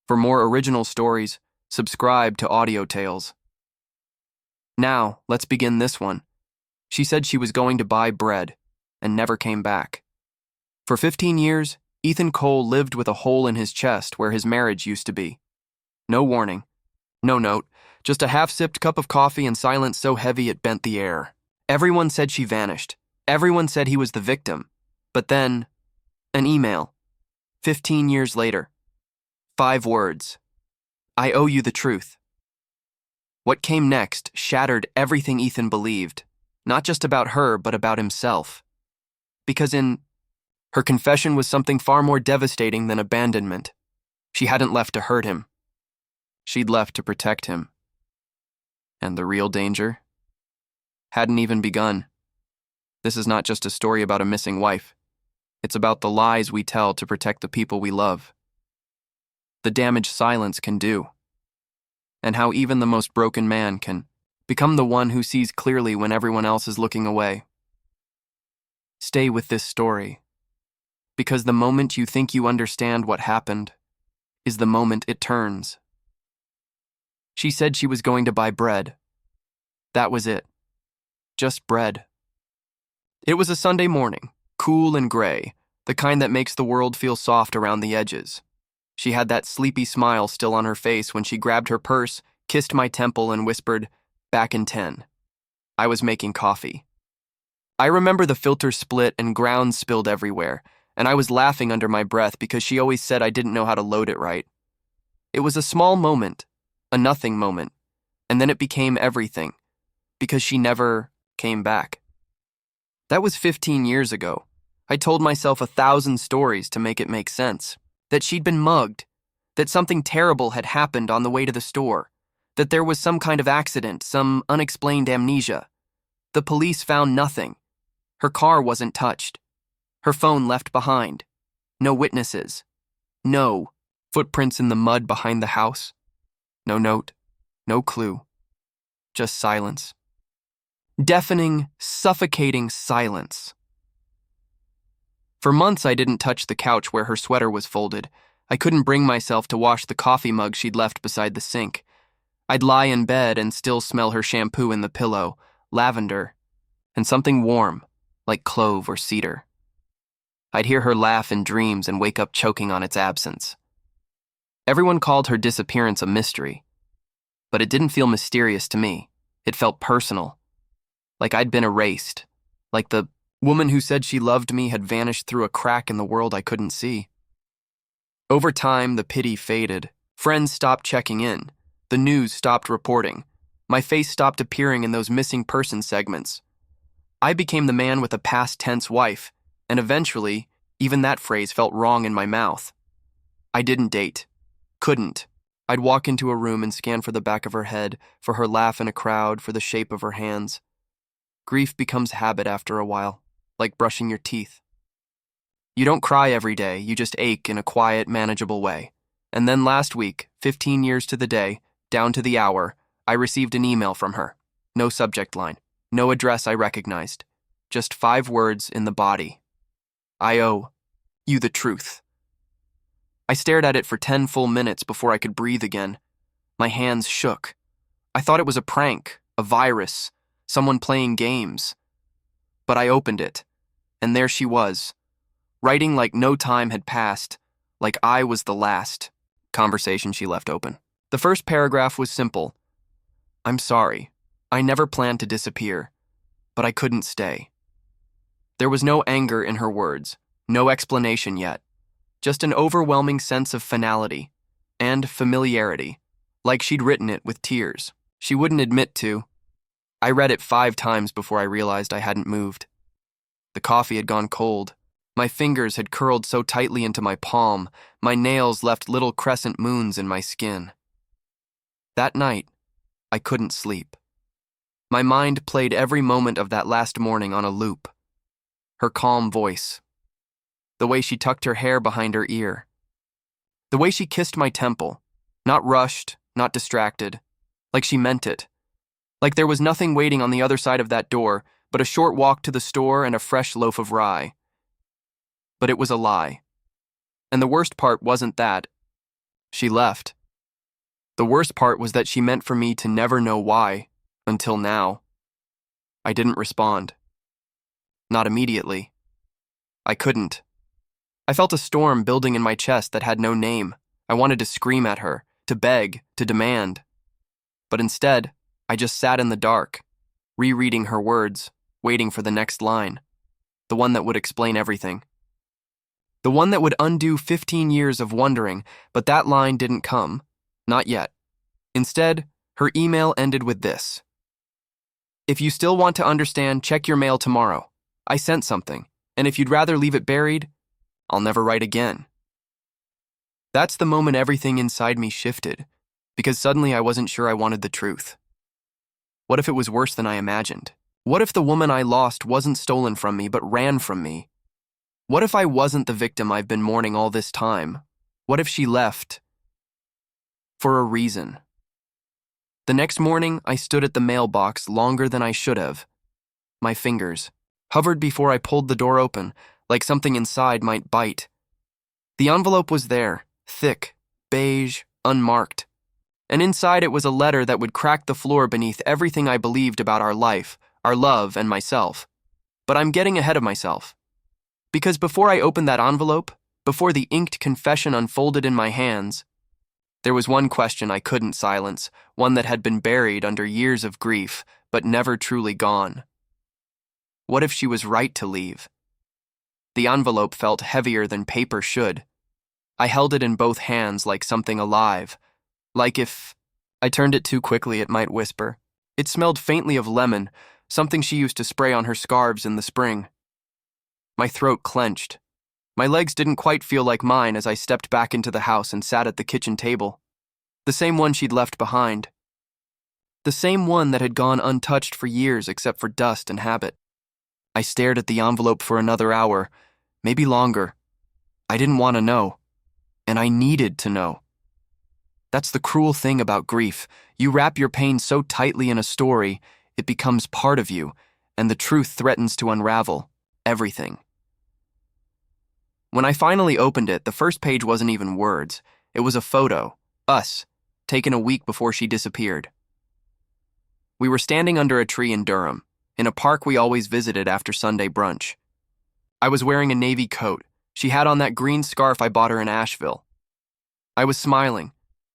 For more original stories, subscribe to Audio Tales. Now, let's begin this one. She said she was going to buy bread and never came back. For 15 years, Ethan Cole lived with a hole in his chest where his marriage used to be. No warning, no note, just a half-sipped cup of coffee and silence so heavy it bent the air. Everyone said she vanished. Everyone said he was the victim. But then, an email. 15 years later. 5 words. I owe you the truth. What came next shattered everything Ethan believed, not just about her, but about himself. Because her confession was something far more devastating than abandonment. She hadn't left to hurt him. She'd left to protect him. And the real danger hadn't even begun. This is not just a story about a missing wife. It's about the lies we tell to protect the people we love. The damage silence can do. And how even the most broken man can become the one who sees clearly when everyone else is looking away. Stay with this story, because the moment you think you understand what happened is the moment it turns. She said she was going to buy bread. That was it. Just bread. It was a Sunday morning, cool and gray, the kind that makes the world feel soft around the edges. She had that sleepy smile still on her face when she grabbed her purse, kissed my temple, and whispered, "Back in 10. I was making coffee. I remember the filter split and grounds spilled everywhere, and I was laughing under my breath because she always said I didn't know how to load it right. It was a small moment, a nothing moment, and then it became everything, because she never came back. That was 15 years ago. I told myself 1,000 stories to make it make sense. That she'd been mugged, that something terrible had happened on the way to the store, that there was some kind of accident, some unexplained amnesia. The police found nothing. Her car wasn't touched. Her phone left behind. No witnesses. No footprints in the mud behind the house. No note. No clue. Just silence. Deafening, suffocating silence. For months I didn't touch the couch where her sweater was folded. I couldn't bring myself to wash the coffee mug she'd left beside the sink. I'd lie in bed and still smell her shampoo in the pillow, lavender, and something warm, like clove or cedar. I'd hear her laugh in dreams and wake up choking on its absence. Everyone called her disappearance a mystery, but it didn't feel mysterious to me. It felt personal, like I'd been erased, like the woman who said she loved me had vanished through a crack in the world I couldn't see. Over time, the pity faded. Friends stopped checking in. The news stopped reporting. My face stopped appearing in those missing person segments. I became the man with a past tense wife, and eventually, even that phrase felt wrong in my mouth. I didn't date. Couldn't. I'd walk into a room and scan for the back of her head, for her laugh in a crowd, for the shape of her hands. Grief becomes habit after a while, like brushing your teeth. You don't cry every day, you just ache in a quiet, manageable way. And then last week, 15 years to the day, down to the hour, I received an email from her. No subject line, no address I recognized, just 5 words in the body. I owe you the truth. I stared at it for 10 full minutes before I could breathe again. My hands shook. I thought it was a prank, a virus, someone playing games. But I opened it, and there she was, writing like no time had passed, like I was the last conversation she left open. The first paragraph was simple. I'm sorry. I never planned to disappear, but I couldn't stay. There was no anger in her words, no explanation yet, just an overwhelming sense of finality and familiarity, like she'd written it with tears. She wouldn't admit to. I read it 5 times before I realized I hadn't moved. The coffee had gone cold. My fingers had curled so tightly into my palm, my nails left little crescent moons in my skin. That night, I couldn't sleep. My mind played every moment of that last morning on a loop. Her calm voice. The way she tucked her hair behind her ear. The way she kissed my temple, not rushed, not distracted, like she meant it. Like there was nothing waiting on the other side of that door but a short walk to the store and a fresh loaf of rye. But it was a lie. And the worst part wasn't that. She left. The worst part was that she meant for me to never know why, until now. I didn't respond. Not immediately. I couldn't. I felt a storm building in my chest that had no name. I wanted to scream at her, to beg, to demand. But instead, I just sat in the dark, rereading her words, waiting for the next line, the one that would explain everything. The one that would undo 15 years of wondering, but that line didn't come. Not yet. Instead, her email ended with this: "If you still want to understand, check your mail tomorrow. I sent something, and if you'd rather leave it buried, I'll never write again." That's the moment everything inside me shifted, because suddenly I wasn't sure I wanted the truth. What if it was worse than I imagined? What if the woman I lost wasn't stolen from me, but ran from me? What if I wasn't the victim I've been mourning all this time? What if she left for a reason? The next morning, I stood at the mailbox longer than I should have. My fingers hovered before I pulled the door open, like something inside might bite. The envelope was there, thick, beige, unmarked. And inside it was a letter that would crack the floor beneath everything I believed about our life, our love, and myself. But I'm getting ahead of myself. Because before I opened that envelope, before the inked confession unfolded in my hands, there was one question I couldn't silence, one that had been buried under years of grief, but never truly gone. What if she was right to leave? The envelope felt heavier than paper should. I held it in both hands like something alive, like if I turned it too quickly it might whisper. It smelled faintly of lemon, something she used to spray on her scarves in the spring. My throat clenched. My legs didn't quite feel like mine as I stepped back into the house and sat at the kitchen table. The same one she'd left behind. The same one that had gone untouched for years except for dust and habit. I stared at the envelope for another hour, maybe longer. I didn't want to know, and I needed to know. That's the cruel thing about grief. You wrap your pain so tightly in a story, it becomes part of you, and the truth threatens to unravel everything. When I finally opened it, the first page wasn't even words. It was a photo, us, taken a week before she disappeared. We were standing under a tree in Durham, in a park we always visited after Sunday brunch. I was wearing a navy coat. She had on that green scarf I bought her in Asheville. I was smiling.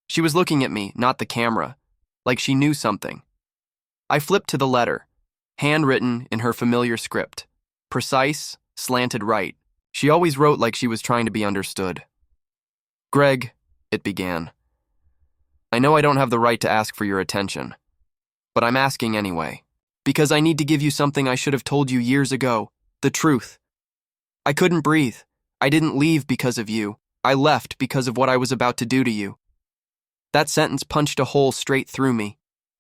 She was looking at me, not the camera, like she knew something. I flipped to the letter, handwritten in her familiar script, precise, slanted right. She always wrote like she was trying to be understood. "Greg," it began. "I know I don't have the right to ask for your attention, but I'm asking anyway, because I need to give you something I should have told you years ago, the truth. I couldn't breathe. I didn't leave because of you. I left because of what I was about to do to you." That sentence punched a hole straight through me.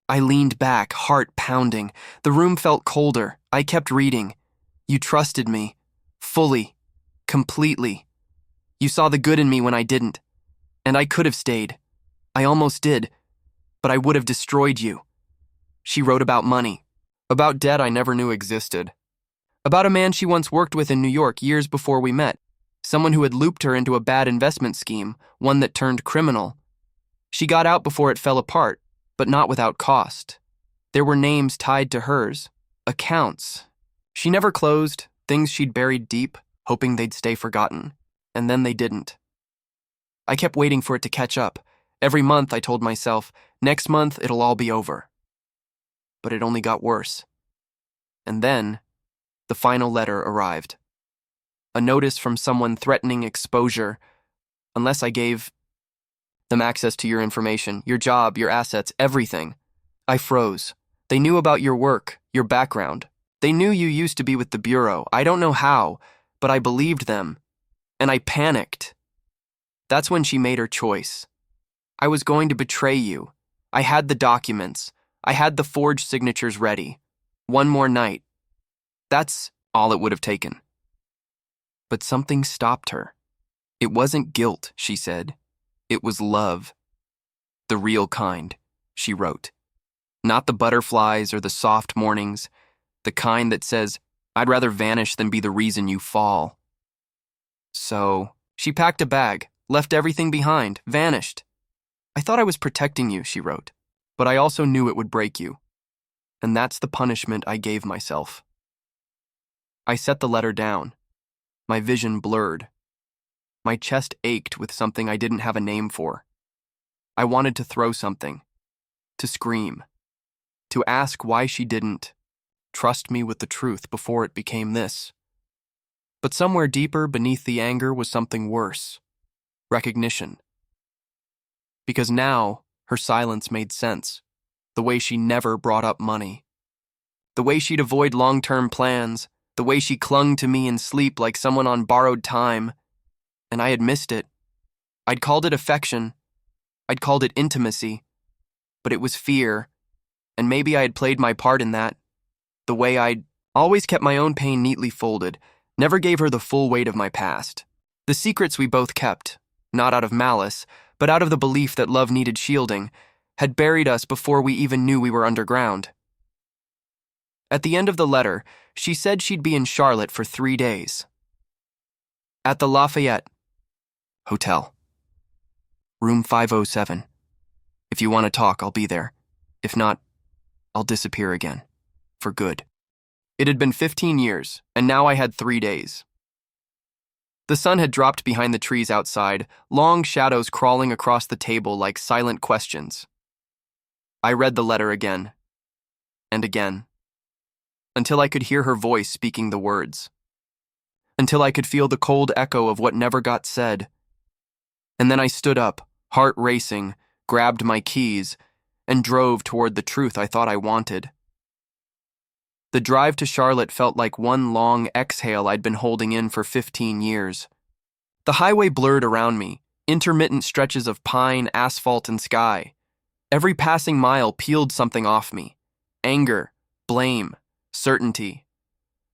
I leaned back, heart pounding. The room felt colder. I kept reading. "You trusted me. Fully. Completely. You saw the good in me when I didn't. And I could have stayed. I almost did. But I would have destroyed you." She wrote about money. About debt I never knew existed. About a man she once worked with in New York years before we met. Someone who had looped her into a bad investment scheme, one that turned criminal. She got out before it fell apart, but not without cost. There were names tied to hers, accounts. She never closed, things she'd buried deep, hoping they'd stay forgotten. And then they didn't. I kept waiting for it to catch up. Every month I told myself, next month it'll all be over. But it only got worse. And then, the final letter arrived. A notice from someone threatening exposure unless I gave them access to your information, your job, your assets, everything. I froze. They knew about your work, your background. They knew you used to be with the Bureau. I don't know how, but I believed them. And I panicked. That's when she made her choice. I was going to betray you. I had the documents. I had the forged signatures ready. One more night. That's all it would have taken. But something stopped her. It wasn't guilt, she said. It was love. The real kind, she wrote. Not the butterflies or the soft mornings, the kind that says, "I'd rather vanish than be the reason you fall." So, she packed a bag, Left everything behind, vanished. I thought I was protecting you, she wrote, but I also knew it would break you. And that's the punishment I gave myself. I set the letter down. My vision blurred. My chest ached with something I didn't have a name for. I wanted to throw something, to scream, to ask why she didn't trust me with the truth before it became this. But somewhere deeper beneath the anger was something worse. Recognition. Because now, her silence made sense. The way she never brought up money. The way she'd avoid long-term plans. The way she clung to me in sleep like someone on borrowed time. And I had missed it. I'd called it affection. I'd called it intimacy. But it was fear. And maybe I had played my part in that. The way I'd always kept my own pain neatly folded, never gave her the full weight of my past. The secrets we both kept, not out of malice, but out of the belief that love needed shielding, had buried us before we even knew we were underground. At the end of the letter, she said she'd be in Charlotte for 3 days. At the Lafayette Hotel. Room 507. If you want to talk, I'll be there. If not, I'll disappear again. For good. It had been 15 years, and now I had 3 days. The sun had dropped behind the trees outside, long shadows crawling across the table like silent questions. I read the letter again, and again, until I could hear her voice speaking the words, until I could feel the cold echo of what never got said. And then I stood up, heart racing, grabbed my keys, and drove toward the truth I thought I wanted. The drive to Charlotte felt like one long exhale I'd been holding in for 15 years. The highway blurred around me, intermittent stretches of pine, asphalt, and sky. Every passing mile peeled something off me. Anger, blame, certainty.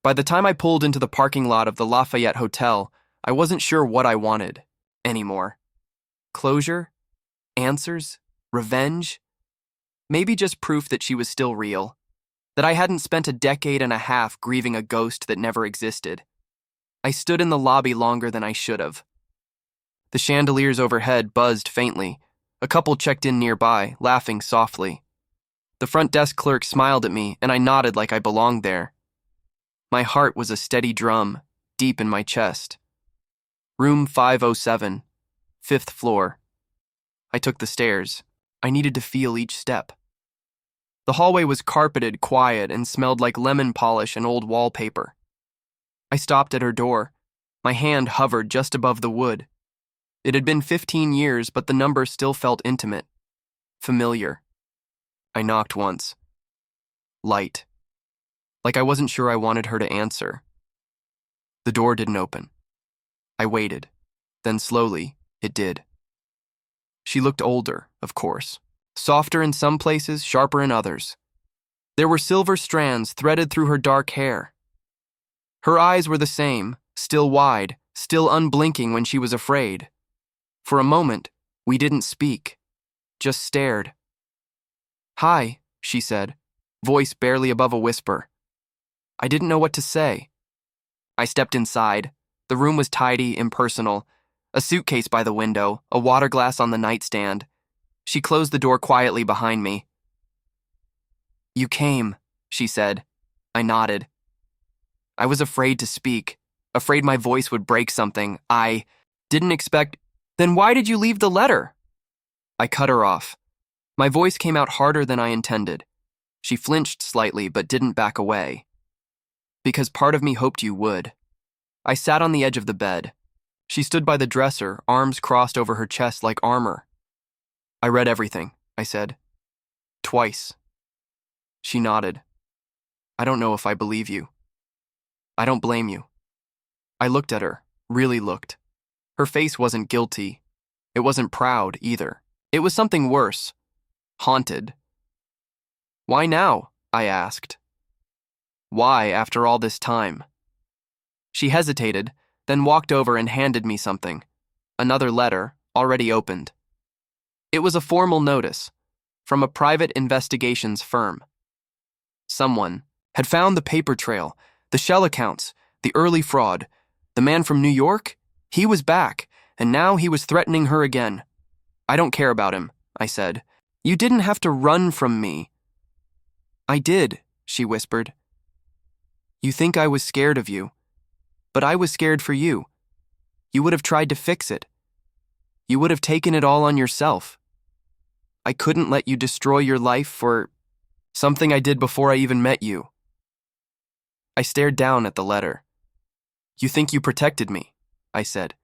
By the time I pulled into the parking lot of the Lafayette Hotel, I wasn't sure what I wanted anymore. Closure? Answers? Revenge? Maybe just proof that she was still real. That I hadn't spent a decade and a half grieving a ghost that never existed. I stood in the lobby longer than I should have. The chandeliers overhead buzzed faintly. A couple checked in nearby, laughing softly. The front desk clerk smiled at me, and I nodded like I belonged there. My heart was a steady drum, deep in my chest. Room 507, 5th floor. I took the stairs. I needed to feel each step. The hallway was carpeted, quiet, and smelled like lemon polish and old wallpaper. I stopped at her door. My hand hovered just above the wood. It had been 15 years, but the number still felt intimate, familiar. I knocked once. Light. Like I wasn't sure I wanted her to answer. The door didn't open. I waited. Then slowly, it did. She looked older, of course. Softer in some places, sharper in others. There were silver strands threaded through her dark hair. Her eyes were the same, still wide, still unblinking when she was afraid. For a moment, we didn't speak, just stared. "Hi," she said, voice barely above a whisper. I didn't know what to say. I stepped inside. The room was tidy, impersonal. A suitcase by the window, a water glass on the nightstand. She closed the door quietly behind me. "You came," she said. I nodded. I was afraid to speak, afraid my voice would break something. I didn't expect. "Then why did you leave the letter?" I cut her off. My voice came out harder than I intended. She flinched slightly but didn't back away. "Because part of me hoped you would." I sat on the edge of the bed. She stood by the dresser, arms crossed over her chest like armor. "I read everything," I said. "Twice." She nodded. "I don't know if I believe you." "I don't blame you." I looked at her, really looked. Her face wasn't guilty. It wasn't proud, either. It was something worse. Haunted. "Why now?" I asked. "Why after all this time?" She hesitated, then walked over and handed me something. Another letter, already opened. It was a formal notice, from a private investigations firm. Someone had found the paper trail, the shell accounts, the early fraud. The man from New York? He was back, And now he was threatening her again. "I don't care about him," I said. "You didn't have to run from me." "I did," she whispered. "You think I was scared of you, but I was scared for you. You would have tried to fix it. You would have taken it all on yourself. I couldn't let you destroy your life for something I did before I even met you." I stared down at the letter. "You think you protected me," I said,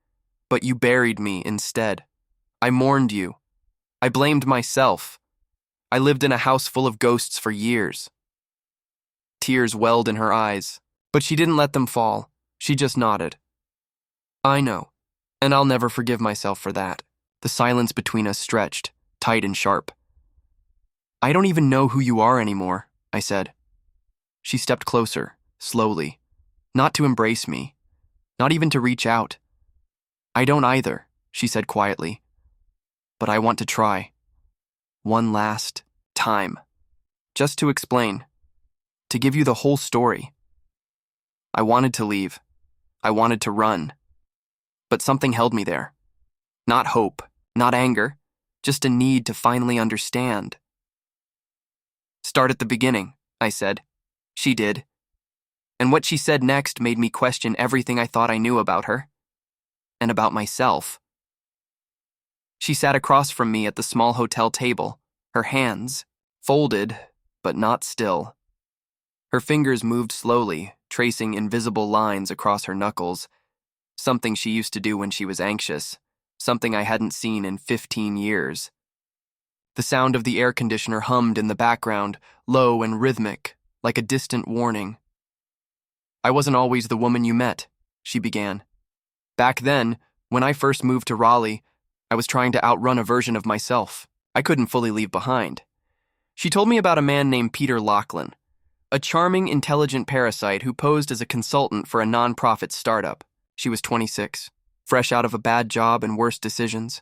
"but you buried me instead. I mourned you. I blamed myself. I lived in a house full of ghosts for years." Tears welled in her eyes, but she didn't let them fall. She just nodded. "I know, and I'll never forgive myself for that." The silence between us stretched, tight and sharp. "I don't even know who you are anymore," I said. She stepped closer, slowly, not to embrace me, not even to reach out. "I don't either," she said quietly, "but I want to try. One last time. Just to explain. To give you the whole story." I wanted to leave. I wanted to run. But something held me there. Not hope, not anger, just a need to finally understand. "Start at the beginning," I said. She did. And what she said next made me question everything I thought I knew about her. And about myself. She sat across from me at the small hotel table, her hands folded, but not still. Her fingers moved slowly, tracing invisible lines across her knuckles, something she used to do when she was anxious, something I hadn't seen in 15 years. The sound of the air conditioner hummed in the background, low and rhythmic, like a distant warning. "I wasn't always the woman you met," she began. "Back then, when I first moved to Raleigh, I was trying to outrun a version of myself I couldn't fully leave behind." She told me about a man named Peter Lachlan, a charming, intelligent parasite who posed as a consultant for a nonprofit startup. She was 26, fresh out of a bad job and worse decisions.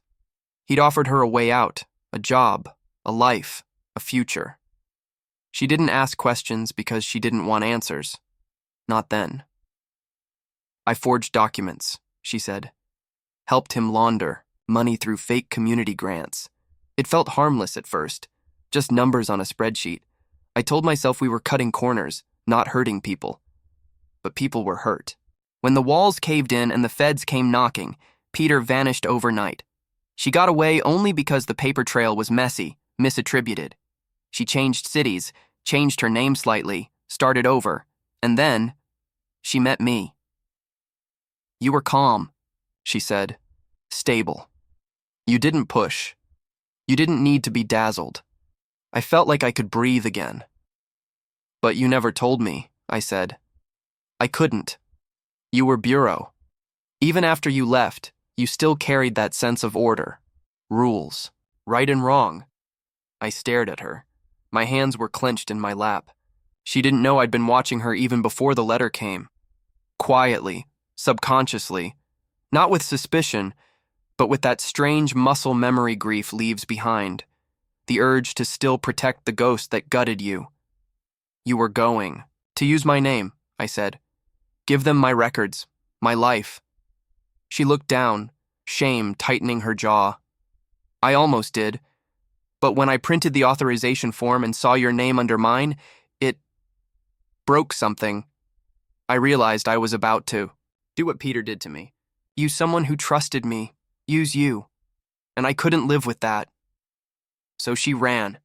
He'd offered her a way out, a job, a life, a future. She didn't ask questions because she didn't want answers. Not then. "I forged documents," she said. "Helped him launder money through fake community grants. It felt harmless at first, just numbers on a spreadsheet. I told myself we were cutting corners, not hurting people. But people were hurt. When the walls caved in and the feds came knocking, Peter vanished overnight. She got away only because the paper trail was messy, misattributed. She changed cities, changed her name slightly, started over, and then she met me. You were calm, she said, stable. You didn't push. You didn't need to be dazzled. I felt like I could breathe again. But you never told me, I said. I couldn't. You were bureau. Even after you left, you still carried that sense of order, rules, right and wrong. I stared at her. My hands were clenched in my lap. She didn't know I'd been watching her even before the letter came. Quietly, subconsciously, not with suspicion, but with that strange muscle memory grief leaves behind, the urge to still protect the ghost that gutted you. You were going. To use my name, I said. Give them my records, my life. She looked down, shame tightening her jaw. I almost did, but when I printed the authorization form and saw your name under mine, it broke something. I realized I was about to do what Peter did to me. Use someone who trusted me, use you. And I couldn't live with that. So she ran,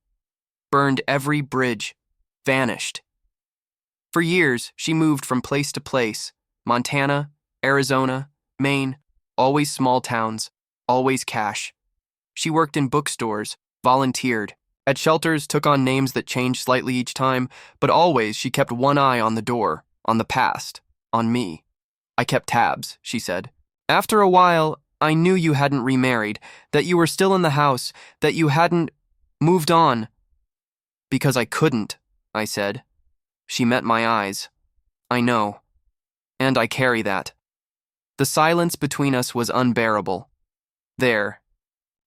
burned every bridge, vanished. For years, she moved from place to place, Montana, Arizona, Maine, always small towns, always cash. She worked in bookstores, volunteered, at shelters, took on names that changed slightly each time, but always she kept one eye on the door, on the past, on me. I kept tabs, she said. After a while, I knew you hadn't remarried, that you were still in the house, that you hadn't moved on. Because I couldn't, I said. She met my eyes. I know. And I carry that. The silence between us was unbearable. There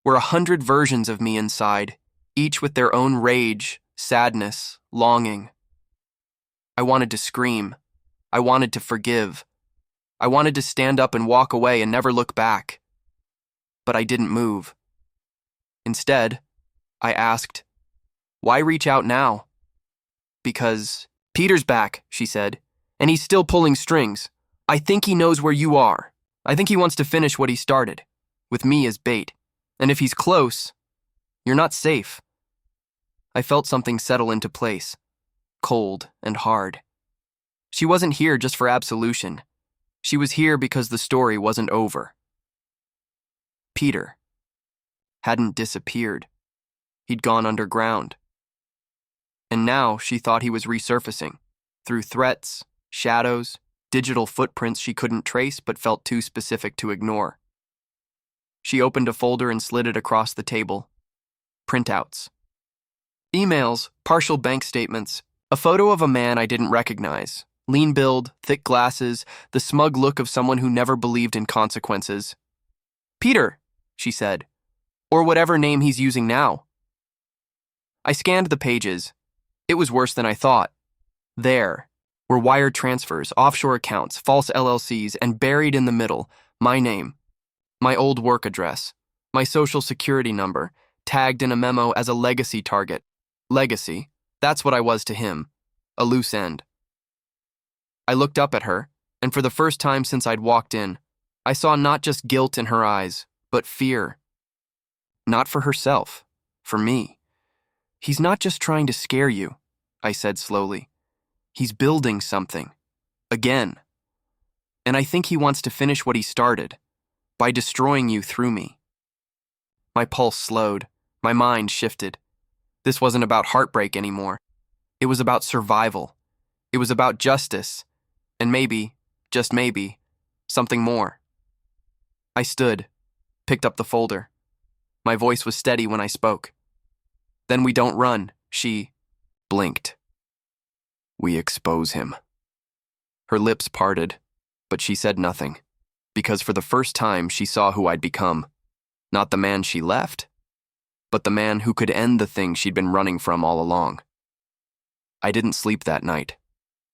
were 100 versions of me inside, each with their own rage, sadness, longing. I wanted to scream. I wanted to forgive. I wanted to stand up and walk away and never look back. but I didn't move. Instead, I asked, "Why reach out now?" "Because Peter's back," she said, "and he's still pulling strings. I think he knows where you are. I think he wants to finish what he started, with me as bait. And if he's close, you're not safe." I felt something settle into place, cold and hard. She wasn't here just for absolution. She was here because the story wasn't over. Peter hadn't disappeared. He'd gone underground. And now she thought he was resurfacing, through threats, shadows, digital footprints she couldn't trace but felt too specific to ignore. She opened a folder and slid it across the table. Printouts. Emails, partial bank statements, a photo of a man I didn't recognize. Lean build, thick glasses, the smug look of someone who never believed in consequences. "Peter," she said, "or whatever name he's using now." I scanned the pages. It was worse than I thought. There were wire transfers, offshore accounts, false LLCs, and buried in the middle, my name, my old work address, my social security number, tagged in a memo as a legacy target. Legacy, that's what I was to him, a loose end. I looked up at her, and for the first time since I'd walked in, I saw not just guilt in her eyes, but fear. Not for herself, for me. "He's not just trying to scare you," I said slowly. "He's building something. Again. And I think he wants to finish what he started, by destroying you through me." My pulse slowed. My mind shifted. This wasn't about heartbreak anymore. It was about survival. It was about justice. And maybe, just maybe, something more. I stood, picked up the folder. My voice was steady when I spoke. "Then we don't run," she blinked. "We expose him." Her lips parted, but she said nothing, because for the first time she saw who I'd become. Not the man she left, but the man who could end the thing she'd been running from all along. I didn't sleep that night.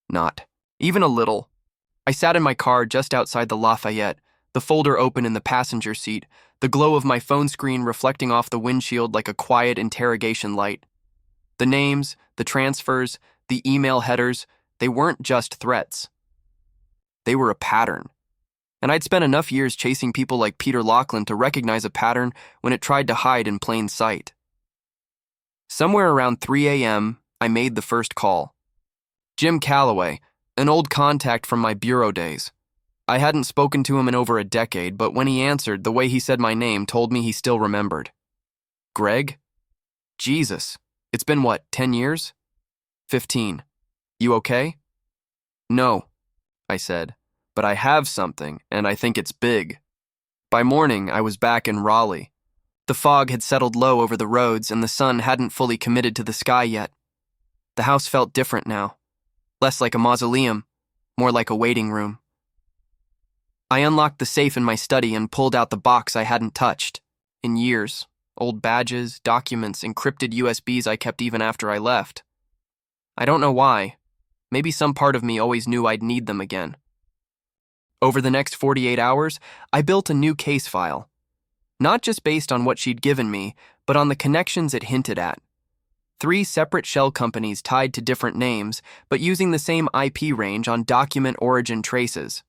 Not even a little. I sat in my car just outside the Lafayette, the folder open in the passenger seat, the glow of my phone screen reflecting off the windshield like a quiet interrogation light. The names, the transfers, the email headers, they weren't just threats. They were a pattern. And I'd spent enough years chasing people like Peter Lachlan to recognize a pattern when it tried to hide in plain sight. Somewhere around 3 a.m., I made the first call. Jim Calloway, an old contact from my bureau days. I hadn't spoken to him in over a decade, but when he answered, the way he said my name told me he still remembered. "Greg? Jesus, it's been what, 10 years? 15. You okay?" "No," I said, "but I have something, and I think it's big." By morning, I was back in Raleigh. The fog had settled low over the roads, and the sun hadn't fully committed to the sky yet. The house felt different now. Less like a mausoleum, more like a waiting room. I unlocked the safe in my study and pulled out the box I hadn't touched in years. Old badges, documents, encrypted USBs I kept even after I left. I don't know why. Maybe some part of me always knew I'd need them again. Over the next 48 hours, I built a new case file. Not just based on what she'd given me, but on the connections it hinted at. 3 separate shell companies tied to different names, but using the same IP range on document origin traces.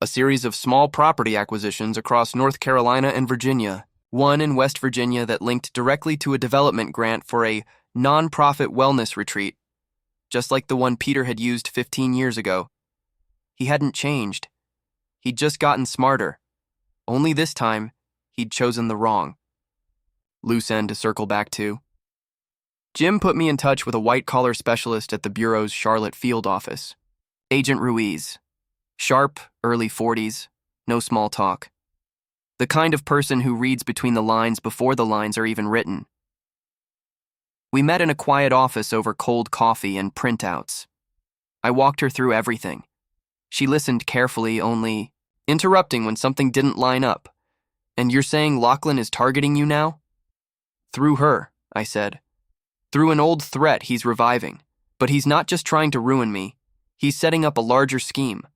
A series of small property acquisitions across North Carolina and Virginia, one in West Virginia that linked directly to a development grant for a non-profit wellness retreat, just like the one Peter had used 15 years ago. He hadn't changed. He'd just gotten smarter. Only this time, he'd chosen the wrong. Loose end to circle back to. Jim put me in touch with a white-collar specialist at the Bureau's Charlotte field office. Agent Ruiz. Sharp, early 40s, no small talk. The kind of person who reads between the lines before the lines are even written. We met in a quiet office over cold coffee and printouts. I walked her through everything. She listened carefully, only interrupting when something didn't line up. "And you're saying Lachlan is targeting you now?" "Through her," I said. "Through an old threat he's reviving. But he's not just trying to ruin me. He's setting up a larger scheme.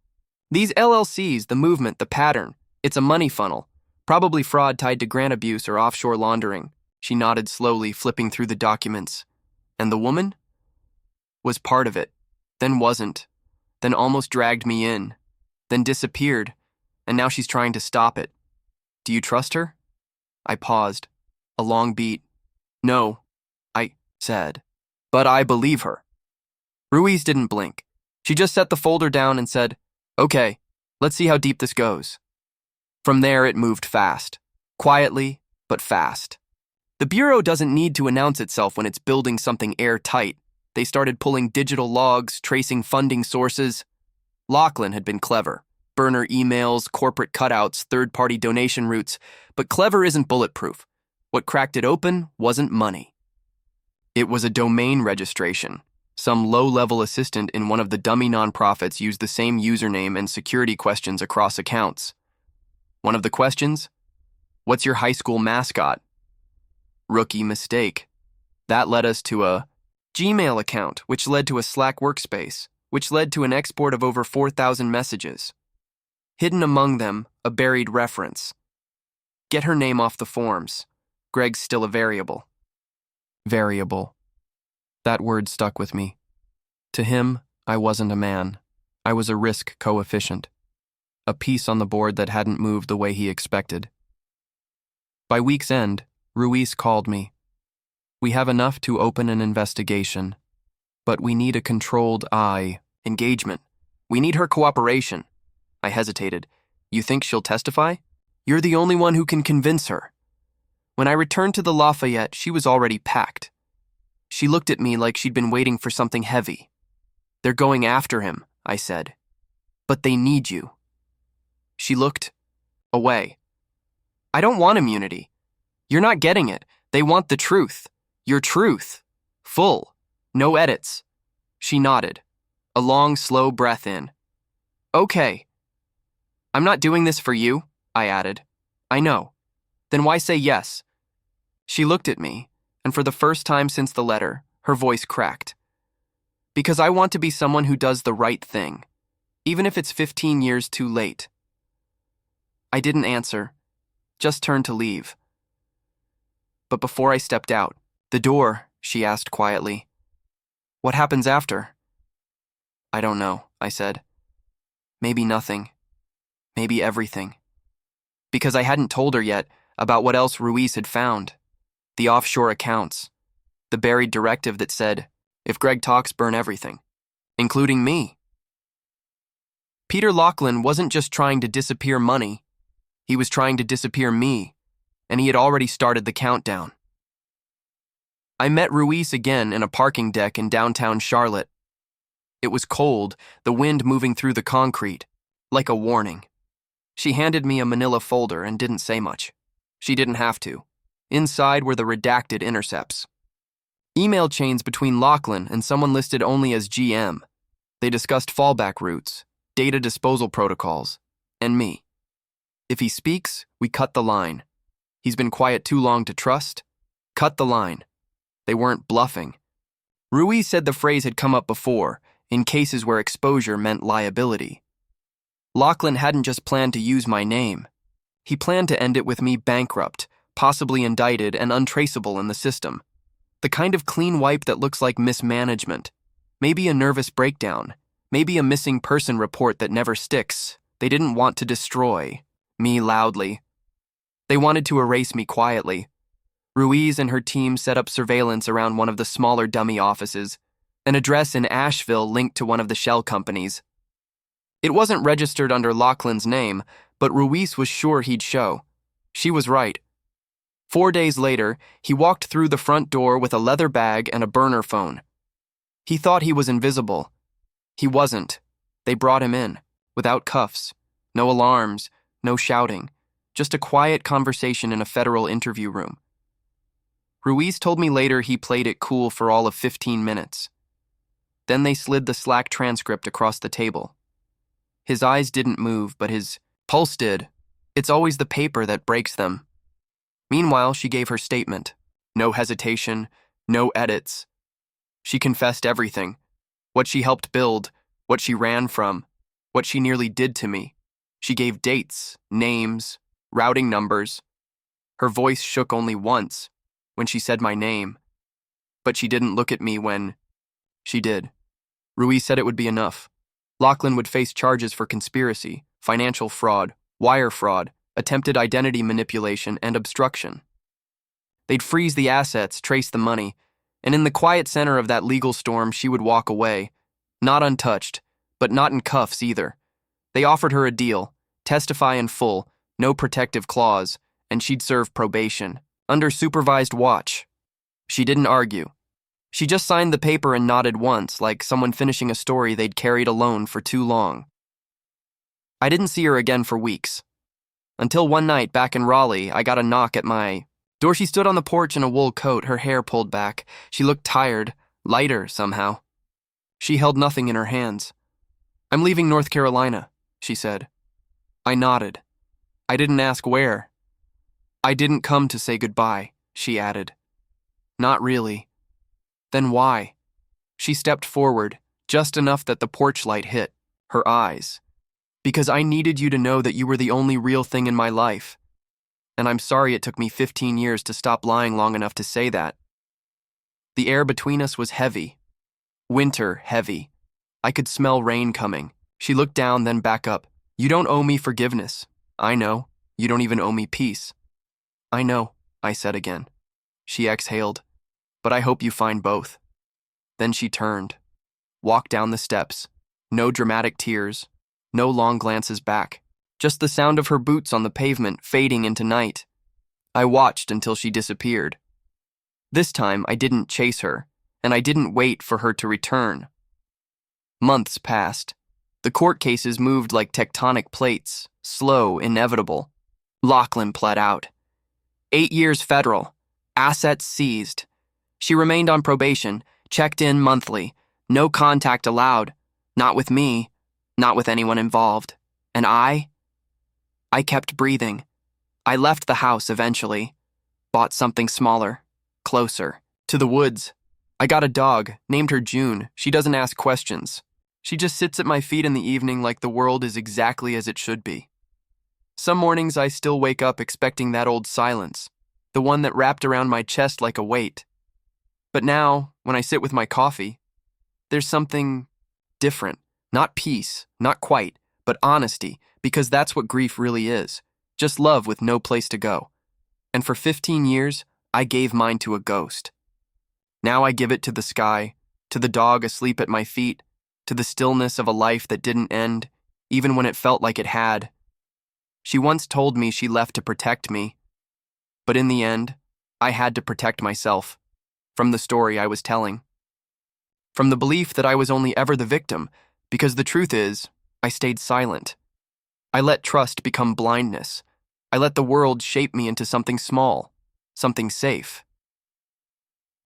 These LLCs, the movement, the pattern, it's a money funnel. Probably fraud tied to grant abuse or offshore laundering. She nodded slowly, flipping through the documents. And the woman? Was part of it, then wasn't, then almost dragged me in, then disappeared, and now she's trying to stop it. Do you trust her? I paused. A long beat. No, I said. But I believe her. Ruiz didn't blink. She just set the folder down and said, "Okay, let's see how deep this goes." From there, it moved fast. Quietly, but fast. The Bureau doesn't need to announce itself when it's building something airtight. They started pulling digital logs, tracing funding sources. Lachlan had been clever. Burner emails, corporate cutouts, third-party donation routes. But clever isn't bulletproof. What cracked it open wasn't money. It was a domain registration. Some low-level assistant in one of the dummy nonprofits used the same username and security questions across accounts. One of the questions? What's your high school mascot? Rookie mistake. That led us to a Gmail account, which led to a Slack workspace, which led to an export of over 4,000 messages. Hidden among them, a buried reference. Get her name off the forms. Greg's still a variable. Variable. That word stuck with me. To him, I wasn't a man. I was a risk coefficient. A piece on the board that hadn't moved the way he expected. By week's end, Ruiz called me. We have enough to open an investigation, but we need a controlled engagement. We need her cooperation. I hesitated. You think she'll testify? You're the only one who can convince her. When I returned to the Lafayette, she was already packed. She looked at me like she'd been waiting for something heavy. They're going after him, I said. But they need you. She looked away. I don't want immunity. You're not getting it. They want the truth. Your truth. Full. No edits. She nodded. A long, slow breath in. Okay. I'm not doing this for you, I added. I know. Then why say yes? She looked at me, and for the first time since the letter, her voice cracked. Because I want to be someone who does the right thing, even if it's 15 years too late. I didn't answer, just turned to leave. But before I stepped out, the door, she asked quietly. What happens after? I don't know, I said. Maybe nothing. Maybe everything. Because I hadn't told her yet about what else Ruiz had found. The offshore accounts. The buried directive that said, if Greg talks, burn everything. Including me. Peter Lachlan wasn't just trying to disappear money. He was trying to disappear me, and he had already started the countdown. I met Ruiz again in a parking deck in downtown Charlotte. It was cold, the wind moving through the concrete, like a warning. She handed me a manila folder and didn't say much. She didn't have to. Inside were the redacted intercepts. Email chains between Lachlan and someone listed only as GM. They discussed fallback routes, data disposal protocols, and me. If he speaks, we cut the line. He's been quiet too long to trust. Cut the line. They weren't bluffing. Ruiz said the phrase had come up before, in cases where exposure meant liability. Lachlan hadn't just planned to use my name. He planned to end it with me bankrupt, possibly indicted and untraceable in the system. The kind of clean wipe that looks like mismanagement. Maybe a nervous breakdown. Maybe a missing person report that never sticks. They didn't want to destroy me loudly. They wanted to erase me quietly. Ruiz and her team set up surveillance around one of the smaller dummy offices, an address in Asheville linked to one of the shell companies. It wasn't registered under Lachlan's name, but Ruiz was sure he'd show. She was right. 4 days later, he walked through the front door with a leather bag and a burner phone. He thought he was invisible. He wasn't. They brought him in, without cuffs, no alarms, no shouting, just a quiet conversation in a federal interview room. Ruiz told me later he played it cool for all of 15 minutes. Then they slid the Slack transcript across the table. His eyes didn't move, but his pulse did. It's always the paper that breaks them. Meanwhile, she gave her statement. No hesitation, no edits. She confessed everything. What she helped build, what she ran from, what she nearly did to me. She gave dates, names, routing numbers. Her voice shook only once, when she said my name, but she didn't look at me when she did. Ruiz said it would be enough. Lachlan would face charges for conspiracy, financial fraud, wire fraud, attempted identity manipulation, and obstruction. They'd freeze the assets, trace the money, and in the quiet center of that legal storm, she would walk away, not untouched, but not in cuffs either. They offered her a deal, testify in full, no protective clause, and she'd serve probation, under supervised watch. She didn't argue. She just signed the paper and nodded once, like someone finishing a story they'd carried alone for too long. I didn't see her again for weeks. Until one night back in Raleigh, I got a knock at my door. She stood on the porch in a wool coat, her hair pulled back. She looked tired, lighter somehow. She held nothing in her hands. "I'm leaving North Carolina," she said. I nodded. I didn't ask where. "I didn't come to say goodbye," she added. "Not really." "Then why?" She stepped forward, just enough that the porch light hit her eyes. "Because I needed you to know that you were the only real thing in my life. And I'm sorry it took me 15 years to stop lying long enough to say that." The air between us was heavy. Winter heavy. I could smell rain coming. She looked down, then back up. "You don't owe me forgiveness. I know. You don't even owe me peace." "I know," I said again. She exhaled. "But I hope you find both." Then she turned, walked down the steps. No dramatic tears, no long glances back. Just the sound of her boots on the pavement fading into night. I watched until she disappeared. This time, I didn't chase her, and I didn't wait for her to return. Months passed. The court cases moved like tectonic plates, slow, inevitable. Lachlan pled out. 8 years federal, assets seized. She remained on probation, checked in monthly, no contact allowed, not with me, not with anyone involved. And I kept breathing. I left the house eventually, bought something smaller, closer, to the woods. I got a dog, named her June. She doesn't ask questions. She just sits at my feet in the evening like the world is exactly as it should be. Some mornings I still wake up expecting that old silence, the one that wrapped around my chest like a weight. But now, when I sit with my coffee, there's something different. Not peace, not quite, but honesty, because that's what grief really is. Just love with no place to go. And for 15 years, I gave mine to a ghost. Now I give it to the sky, to the dog asleep at my feet, to the stillness of a life that didn't end, even when it felt like it had. She once told me she left to protect me, but in the end, I had to protect myself from the story I was telling, from the belief that I was only ever the victim, because the truth is, I stayed silent. I let trust become blindness. I let the world shape me into something small, something safe.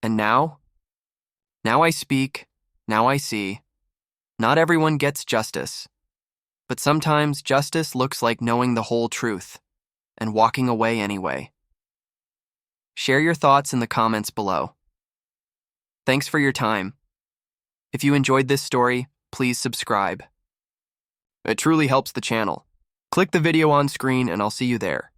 And now? Now I speak, now I see. Not everyone gets justice, but sometimes justice looks like knowing the whole truth and walking away anyway. Share your thoughts in the comments below. Thanks for your time. If you enjoyed this story, please subscribe. It truly helps the channel. Click the video on screen and I'll see you there.